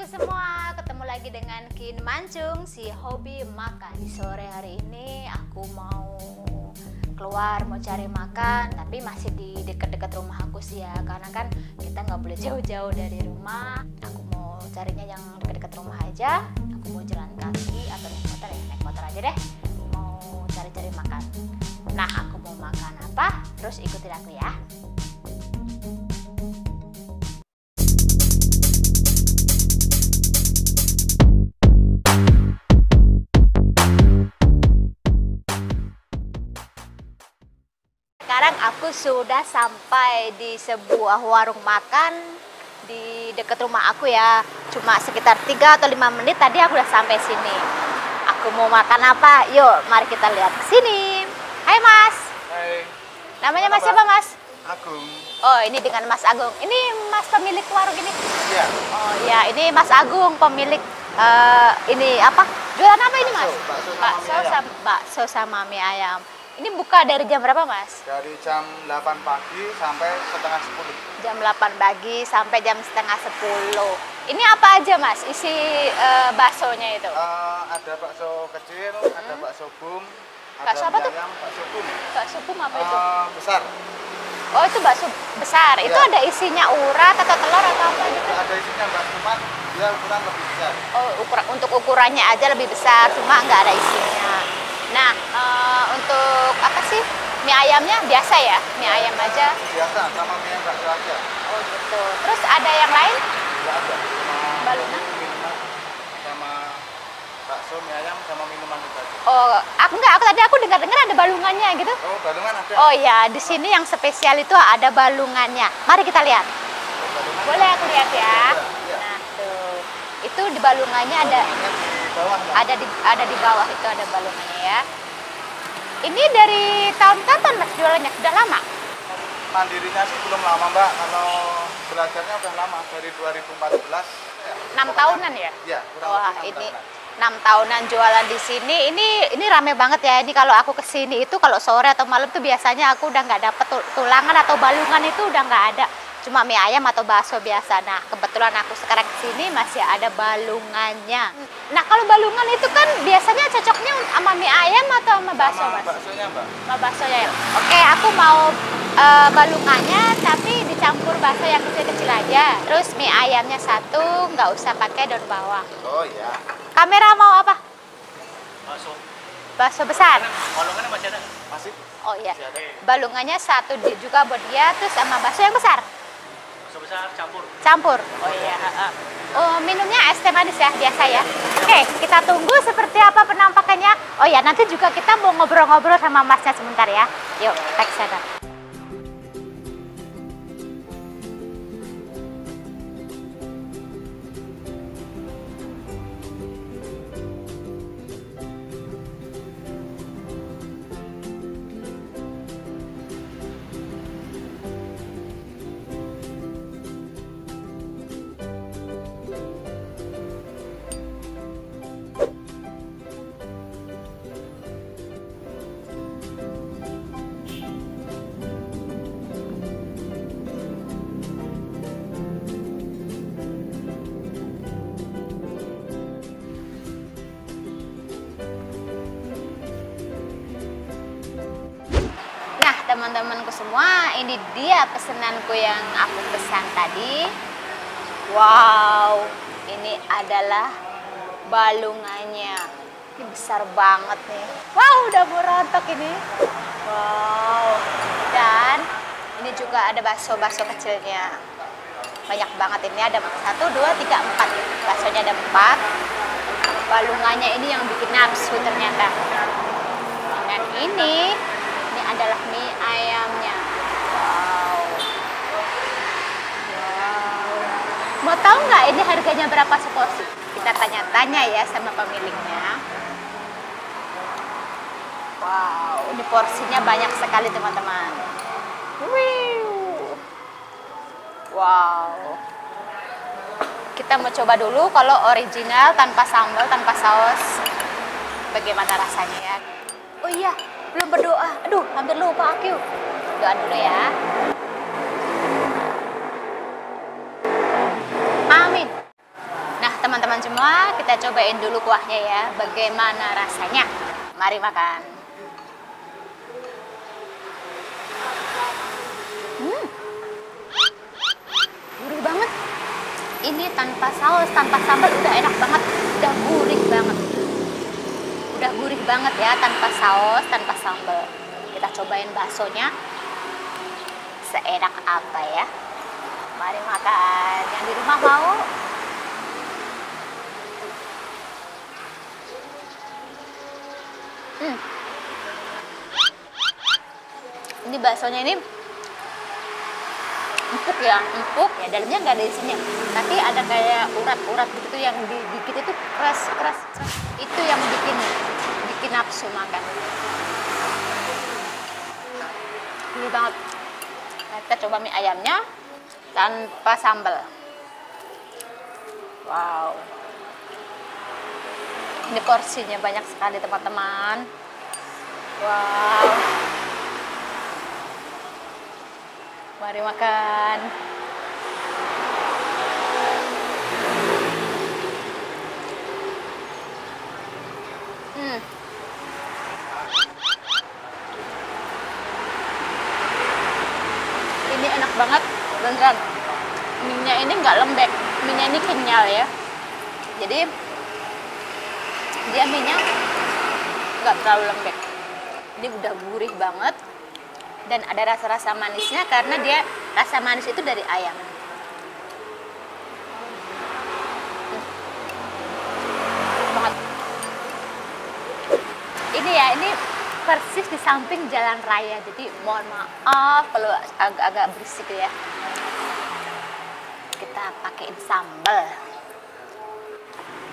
semua, ketemu lagi dengan Kin Mancung, si hobi makan. Di sore hari ini aku mau keluar, mau cari makan, tapi masih di dekat-dekat rumah aku sih ya, karena kan kita nggak boleh jauh-jauh dari rumah. Aku mau carinya yang dekat-dekat rumah aja. Aku mau jalan kaki atau naik motor ya, naik motor aja deh. Mau cari-cari makan. Nah, aku mau makan apa? Terus ikutin aku ya. Sekarang aku sudah sampai di sebuah warung makan di dekat rumah aku ya. Cuma sekitar 3 atau 5 menit tadi aku udah sampai sini. Aku mau makan apa? Yuk, mari kita lihat ke sini. Hai Mas. Hai. Namanya Mas siapa Mas? Agung. Oh, ini dengan Mas Agung. Ini Mas pemilik warung ini? Iya. Oh ya, ini Mas Agung pemilik ini apa? Jualan apa ini Mas? Bakso sama mie ayam. Ini buka dari jam berapa Mas? Dari jam 8 pagi sampai setengah 10. Jam 8 pagi sampai jam setengah 10. Ini apa aja Mas isi baksonya itu? Ada bakso kecil, ada bakso bum, Bakso ada apa mie tuh? ayam, bakso bum. Bakso bum apa itu? Besar. Oh, itu bakso besar. Iya. Itu ada isinya urat atau telur atau apa gitu? Ada isinya mbak, cuman dia ukuran lebih besar. Oh, untuk ukurannya aja lebih besar, cuma nggak ada isinya. Nah, untuk apa sih? Mie ayamnya biasa ya? Mie ayam aja? Biasa, sama mie ayam bakso aja. Oh gitu. Terus ada yang lain? Tidak ada. Cuma Baluna? minuman sama bakso, mie ayam sama minuman itu aja. Oh, aku tadi dengar ada balungannya gitu. Oh, balungan ada. Oh ya, di sini yang spesial itu ada balungannya. Mari kita lihat. Balungan Boleh aku lihat ya? Iya. Nah, tuh. Itu di balungannya ada di bawah. ada di bawah itu ada balungannya ya. Ini dari tahun kapan Mas jualannya? Sudah lama? Mandirinya sih belum lama Mbak, kalau belajarnya udah lama, dari 2014 ya. 6 tahunan ya? Iya, kurang Wah, lebih 6 ini tahunan. 6 tahunan jualan di sini. Ini rame banget ya. Ini kalau aku kesini itu kalau sore atau malam tuh biasanya aku udah nggak dapet tulangan atau balungan itu udah nggak ada. Cuma mie ayam atau bakso biasa. Nah, kebetulan aku sekarang kesini masih ada balungannya. Nah, kalau balungan itu kan biasanya cocoknya sama mie ayam atau sama bakso, Sama Mas? baksonya Mbak. Sama baksonya ya. Oke, aku mau balungannya tapi dicampur bakso yang kecil-kecil aja. Terus mie ayamnya satu, nggak usah pakai daun bawang. Oh iya. Kamera mau apa? Bakso. Bakso besar. Balungannya masih ada? Masih. Oh iya. Masih ada. Balungannya satu juga buat dia, terus sama bakso yang besar. Bakso besar campur. Campur. Oh iya. Oh, minumnya es teh manis ya, biasa ya. Oke, kita tunggu seperti apa penampakannya. Oh ya, nanti juga kita mau ngobrol-ngobrol sama Masnya sebentar ya. Yuk, kita ke sana. Teman-temanku semua, ini dia pesananku yang aku pesan tadi. Wow, ini adalah balungannya. Ini besar banget nih. Wow, udah berontok ini. Wow. Dan ini juga ada bakso kecilnya. Banyak banget ini, ada 1, 2, 3, 4. Baksonya ada 4. Balungannya ini yang bikin nafsu ternyata. Dan ini adalah mie ayamnya. Wow. Mau tahu nggak ini harganya berapa seporsi? Kita tanya-tanya ya sama pemiliknya. Wow, ini porsinya banyak sekali teman-teman. Wow. Kita mau coba dulu kalau original tanpa sambal, tanpa saus. Bagaimana rasanya ya? Oh iya, belum berdoa. Aduh, hampir lupa aku. Doa dulu ya. Amin. Nah, teman-teman semua, kita cobain dulu kuahnya ya. Bagaimana rasanya? Mari makan. Gurih banget. Ini tanpa saus, tanpa sambal udah enak banget. Udah gurih banget. Udah gurih banget ya, tanpa saus, tanpa sambal. Kita cobain baksonya. Seenak apa ya? Mari makan. Yang di rumah mau? Ini baksonya ini empuk ya, empuk ya, dalamnya nggak ada isinya, tapi ada kayak urat-urat gitu yang digigit itu keras, itu yang bikin nafsu makan. Gurih banget. Nah, kita coba mie ayamnya tanpa sambal. Wow, ini porsinya banyak sekali teman-teman. Wow, mari makan. Ini enak banget, beneran. Mie-nya ini nggak lembek, mie-nya ini kenyal ya. Jadi dia mie-nya nggak terlalu lembek. Ini udah gurih banget. Dan ada rasa-rasa manisnya karena dia rasa manis itu dari ayam. Banget. Ini ya, ini persis di samping jalan raya. Jadi mohon maaf kalau agak-agak berisik ya. Kita pakein sambal.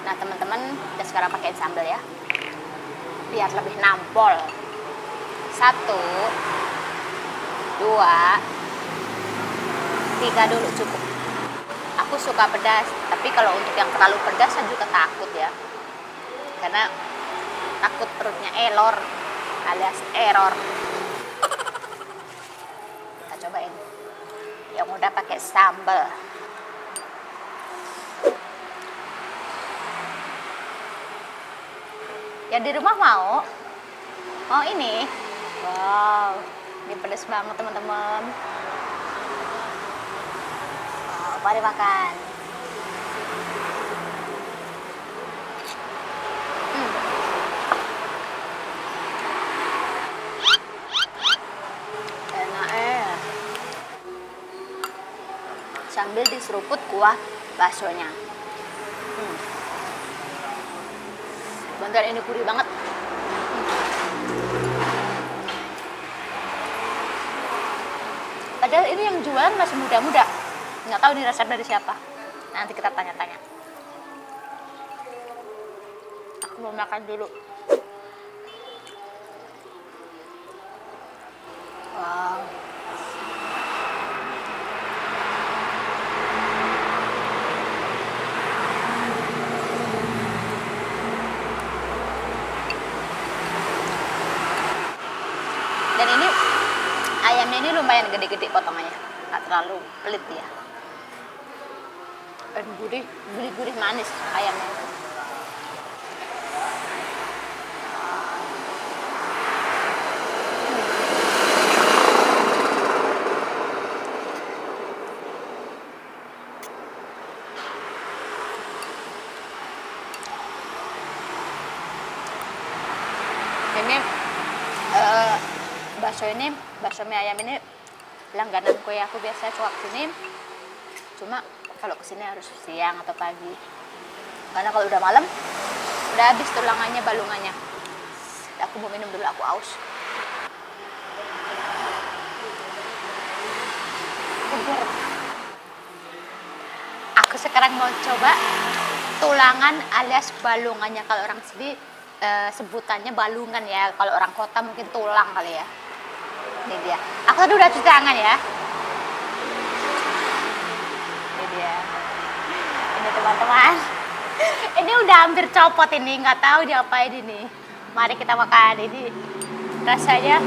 Nah teman-teman, kita sekarang pakein sambal ya. Biar lebih nampol. 1, 2, 3 dulu cukup. Aku suka pedas, tapi kalau untuk yang terlalu pedas saya juga takut ya, karena takut perutnya elor alias error. Kita cobain yang udah pakai sambal. Yang di rumah mau ini? Wow, ini pedas banget teman-teman. Wow, mari makan. Enak sambil diseruput kuah baksonya. Bentar, ini gurih banget. Padahal ini yang jualan masih muda-muda. Nggak tahu ini resep dari siapa. Nanti kita tanya-tanya. Aku mau makan dulu. Wow. Dan ini ayamnya ini lumayan gede-gede potongannya, nggak terlalu pelit ya. Dan gurih manis ayamnya. Ini bakso mie ayam ini langgananku ya. Aku biasa cuap sini, cuma kalau kesini harus siang atau pagi, karena kalau udah malam udah habis tulangannya, balungannya. Aku mau minum dulu, aku aus. Aku sekarang mau coba tulangan alias balungannya. Kalau orang sini sebutannya balungan ya, kalau orang kota mungkin tulang kali ya. Ini dia. Aku tadi udah cuci tangan ya. Ini dia. Ini teman-teman. Ini udah hampir copot ini, nggak tahu diapain ini. Mari kita makan. Ini rasanya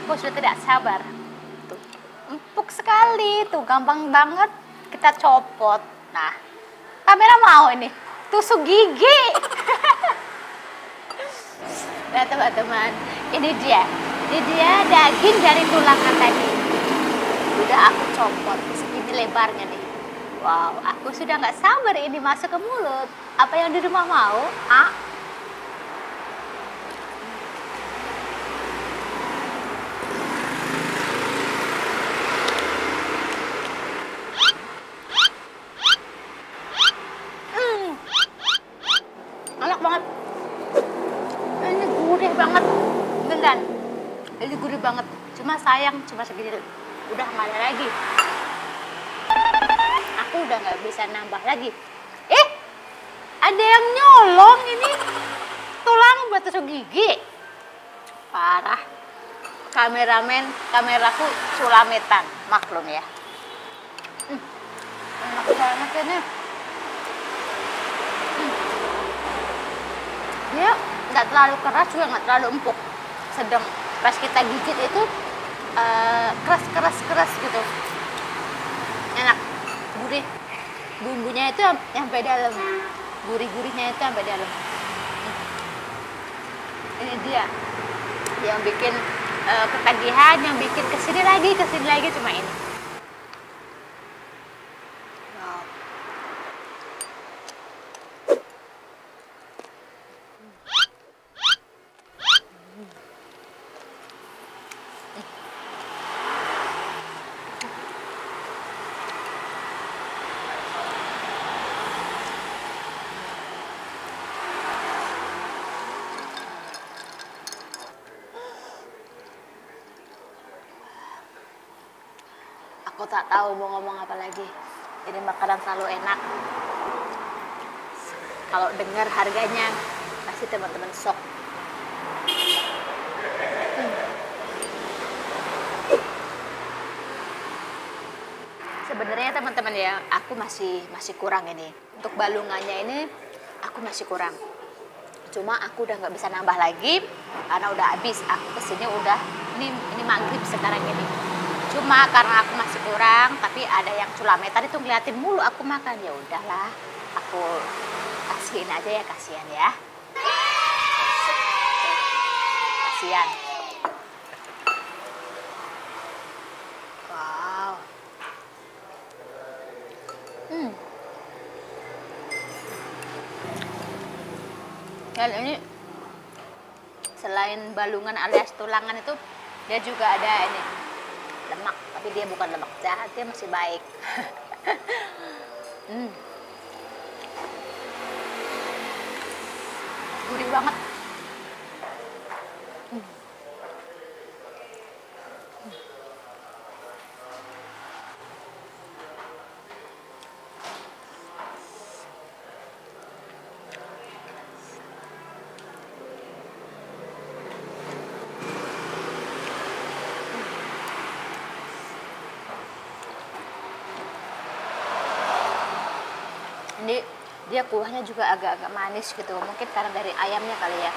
aku sudah tidak sabar. Tuh, empuk sekali, tuh gampang banget kita copot. Nah, kamera mau ini. tusuk gigi. Nah teman-teman, ini dia daging dari tulangan tadi. Udah aku copot segini lebarnya nih. Wow, aku sudah nggak sabar ini masuk ke mulut. Apa yang di rumah mau? Ah? Enak banget. Ini gurih banget. Beneran. Ini gurih banget. Cuma sayang, cuma segini. Udah nggak ada lagi. Aku udah nggak bisa nambah lagi. Ada yang nyolong ini. Tulang buat tusuk gigi. Parah. Kameraku sulametan. Maklum ya. Enak banget ini. Dia nggak terlalu keras juga nggak terlalu empuk, sedang pas kita gigit itu keras gitu, enak, gurih, bumbunya itu sampai dalam, gurih-gurihnya itu sampai dalam. Ini dia yang bikin ketagihan, yang bikin kesini lagi cuma ini. Aku tak tahu mau ngomong apa lagi. Ini makanan selalu enak. Kalau dengar harganya, pasti teman-teman shock. Sebenarnya teman-teman ya, aku masih kurang ini. Untuk balungannya ini, aku masih kurang. Cuma aku udah nggak bisa nambah lagi karena udah habis. Aku kesini udah ini maghrib sekarang ini. Cuma karena aku masih kurang, tapi ada yang sulametan itu ngeliatin mulu aku makan. Ya udahlah, aku kasihin aja ya, kasihan ya. Kasihan. Wow. Dan ini selain balungan alias tulangan itu, dia juga ada ini lemak, tapi dia bukan lemak jahat, dia masih baik. Gurih banget. Ini dia kuahnya juga agak-agak manis gitu, mungkin karena dari ayamnya kali ya.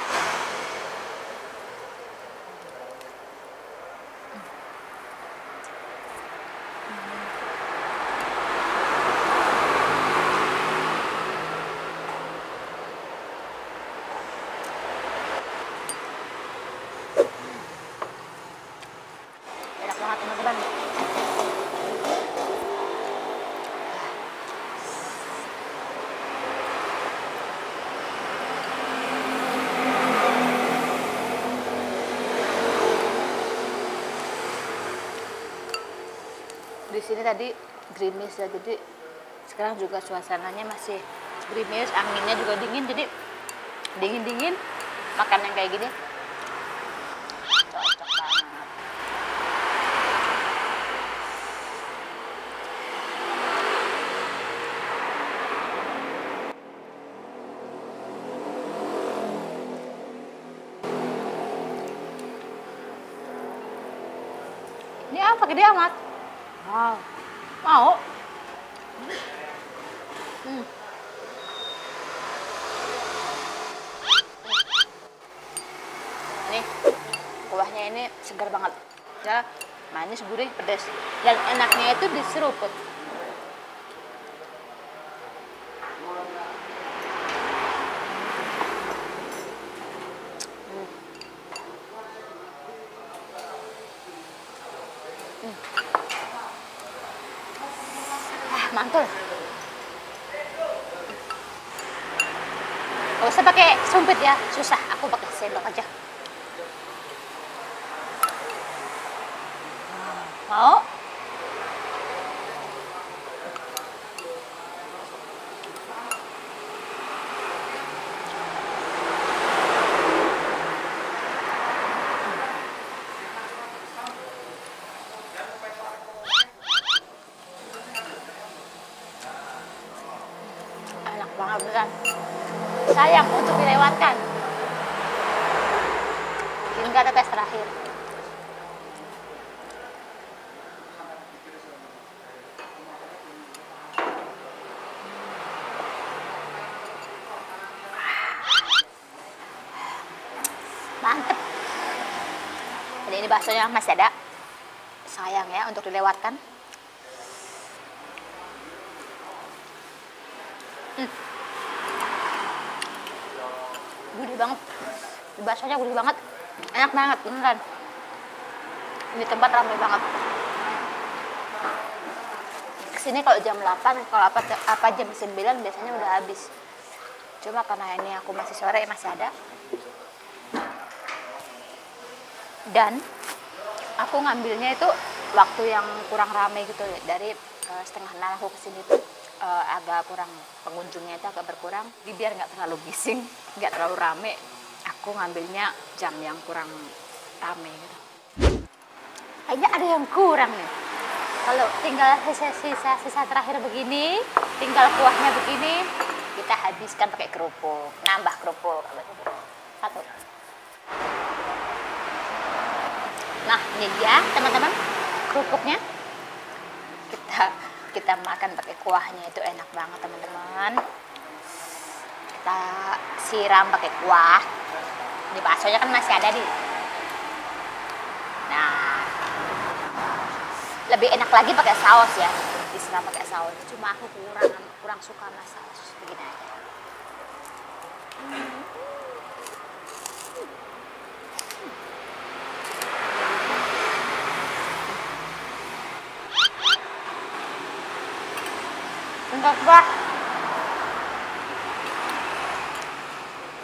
Enak banget teman-teman. Di sini tadi gerimis ya, jadi sekarang juga suasananya masih gerimis, anginnya juga dingin, jadi dingin makan yang kayak gini cocok banget. Ini apa gede amat? Wow, mau? Nih, kuahnya ini segar banget. Ya, manis, gurih, pedas. Dan enaknya itu diseruput. mantul. Gak usah pakai sumpit ya, susah. Aku pakai sendok aja. Mau? Enak banget beneran. Sayang untuk dilewatkan. Hingga tetes terakhir. Mantep. Jadi ini baksonya masih ada. Sayang ya untuk dilewatkan. Gurih banget. Baksonya gurih banget. Enak banget beneran. Ini tempat ramai banget. Kesini kalau jam 8, kalau apa jam 9 biasanya udah habis. Cuma karena ini aku masih sore masih ada. Dan aku ngambilnya itu waktu yang kurang ramai gitu, dari setengah 6 aku kesini tuh agak kurang, pengunjungnya itu agak berkurang. Jadi biar nggak terlalu bising, nggak terlalu rame, aku ngambilnya jam yang kurang rame gitu. Kayaknya ada yang kurang nih. Kalau tinggal sisa terakhir begini, tinggal kuahnya begini, kita habiskan pakai kerupuk, nambah kerupuk. Satu. Nah, ini dia teman-teman kerupuknya. Kita makan pakai kuahnya, itu enak banget teman-teman. Kita siram pakai kuah. Di baksonya kan masih ada nih. Nah, lebih enak lagi pakai saus ya, disiram pakai saus. Cuma aku kurang suka sama saus begini aja. Enggak bah.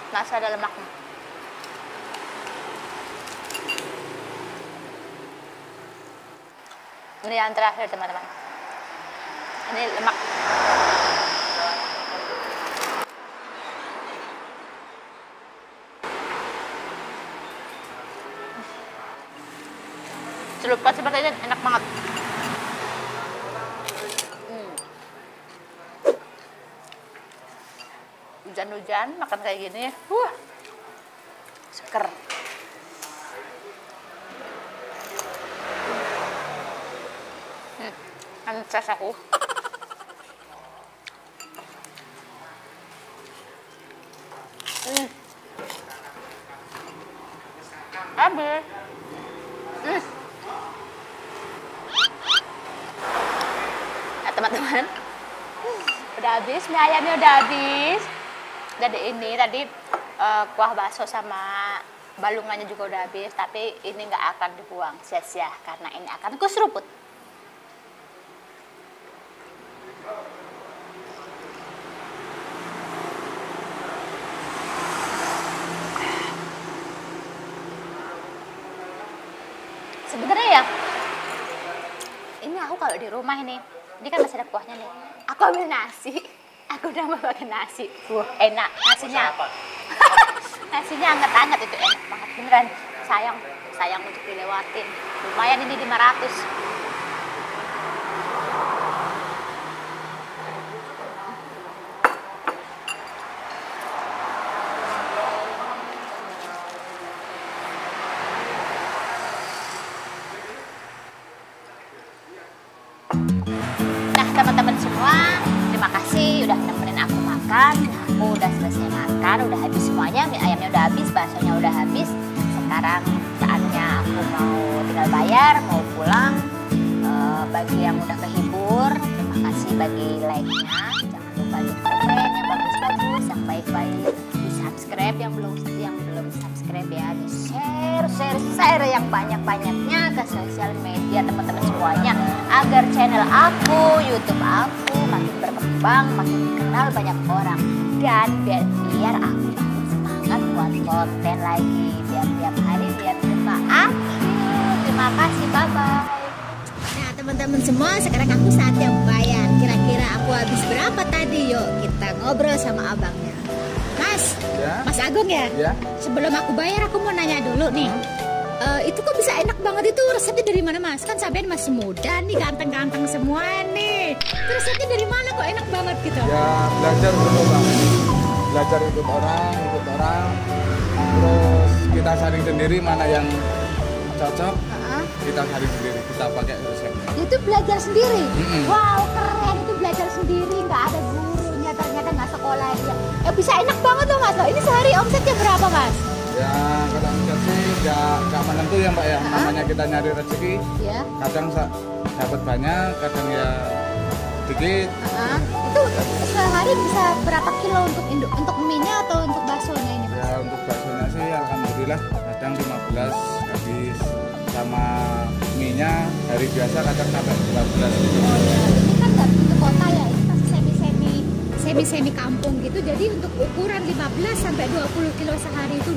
Masih ada lemaknya. Ini yang terakhir teman-teman. Ini lemak. Celupkan seperti ini enak banget. Hujan-hujan makan kayak gini, seger. Ances aku. Habis. Nah, teman-teman, udah habis, mie ayamnya udah habis. Dan ini tadi kuah bakso sama balungannya juga udah habis, tapi ini nggak akan dibuang sia-sia karena ini akan kuseruput. Sebenarnya ya, ini aku kalau di rumah ini kan masih ada kuahnya nih. Aku ambil nasi. Aku udah mau pakai nasi. Wah, enak. Nasinya apa? Nasinya anget-anget, itu enak banget beneran. Sayang untuk dilewatin. Lumayan ini 500. Nah, teman-teman semua, terima kasih udah nemenin aku makan. Aku udah selesai makan, udah habis semuanya. Mie ayamnya udah habis, baksonya udah habis. Sekarang saatnya aku mau tinggal bayar, mau pulang. Bagi yang udah kehibur, terima kasih bagi like-nya. Jangan lupa di komen yang bagus-bagus, yang baik-baik. Di subscribe yang belum subscribe ya. Di share yang banyak-banyaknya ke sosial media teman-teman semuanya, agar channel aku, YouTube aku berkembang, makin dikenal banyak orang. Dan biar aku makin semangat buat konten lagi, biar tiap hari lihat muka aku. Terima kasih, bye-bye. Nah teman-teman semua, sekarang aku saatnya bayar. Kira-kira aku habis berapa tadi? Yuk kita ngobrol sama abangnya. Mas, Ya. Mas Agung ya? Ya. Sebelum aku bayar aku mau nanya dulu nih. Itu kok bisa enak banget, itu resepnya dari mana Mas? Kan sampean masih muda nih, ganteng-ganteng semua nih. Itu resepnya dari mana kok enak banget gitu? Ya belajar dulu bang. Belajar ikut orang. Terus kita saring sendiri mana yang cocok. Kita saring sendiri, kita pakai resepnya. Itu belajar sendiri? Mm-mm. Wow keren, itu belajar sendiri, nggak ada gurunya, ternyata nggak sekolah dia. Bisa enak banget loh Mas. Loh, ini sehari omsetnya berapa Mas? Ya kalau enggak sih nggak menentu ya mbak ya. Namanya kita nyari rezeki. Ya. Kadang dapat banyak, kadang ya dikit. Itu sehari bisa berapa kilo untuk mie-nya atau untuk baksonya ini Mas? Ya untuk baksonya sih alhamdulillah kadang 15 habis, sama mie-nya hari biasa kadang sampai 12 gitu. Oh ya, ini kan nggak begitu kota ya, ini masih semi kampung gitu. Jadi untuk ukuran 15 sampai 20 kilo sehari itu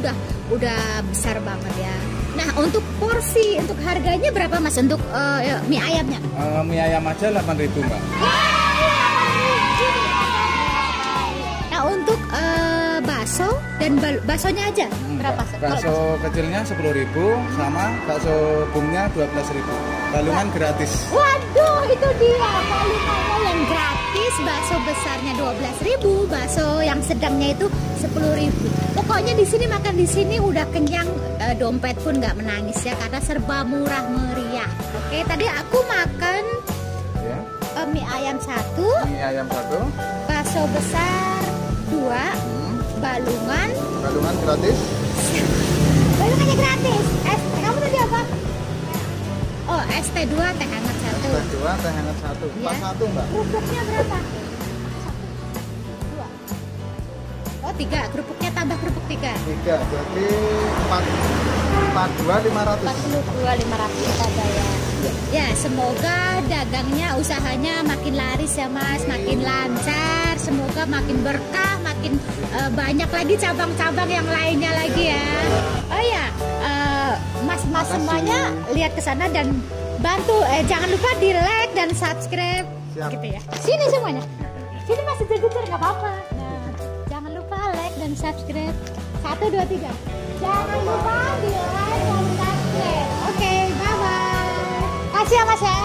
udah besar banget ya. Nah untuk porsi, untuk harganya berapa Mas untuk mie ayamnya? Mie ayam aja 8.000 mbak. Nah untuk bakso dan baksonya aja berapa? Bakso kecilnya 10.000 sama bakso bumnya 12.000. Balungan gratis. Waduh, itu dia balungannya yang gratis. Bakso besarnya 12.000, bakso yang sedangnya itu 10.000. Pokoknya di sini makan di sini udah kenyang, dompet pun nggak menangis ya karena serba murah meriah. Oke, tadi aku makan Ya. mie ayam 1, Mie ayam 1, bakso besar 2, balungan gratis. balungannya gratis. Kamu tadi apa? Oh, ST2 teh hangat 1. S2 teh hangat 1. Ya. Pas 1 mbak. Kerupuknya berapa? 2. Oh 3, kerupuknya tambah kerupuk 3. 3, berarti 42.500. 42.500 kita bayar. Ya semoga dagangnya, usahanya makin laris ya Mas, makin lancar. Semoga makin berkah, makin banyak lagi cabang-cabang yang lainnya lagi ya. Oh ya, Mas semuanya lihat ke sana dan bantu, jangan lupa di like dan subscribe. Siap. Gitu ya. Sini semuanya. Sini masih jejer nggak apa-apa. Nah, jangan lupa like dan subscribe. 1, 2, 3. Jangan lupa di like dan subscribe. Oke, bye bye. Kasih ya Mas ya.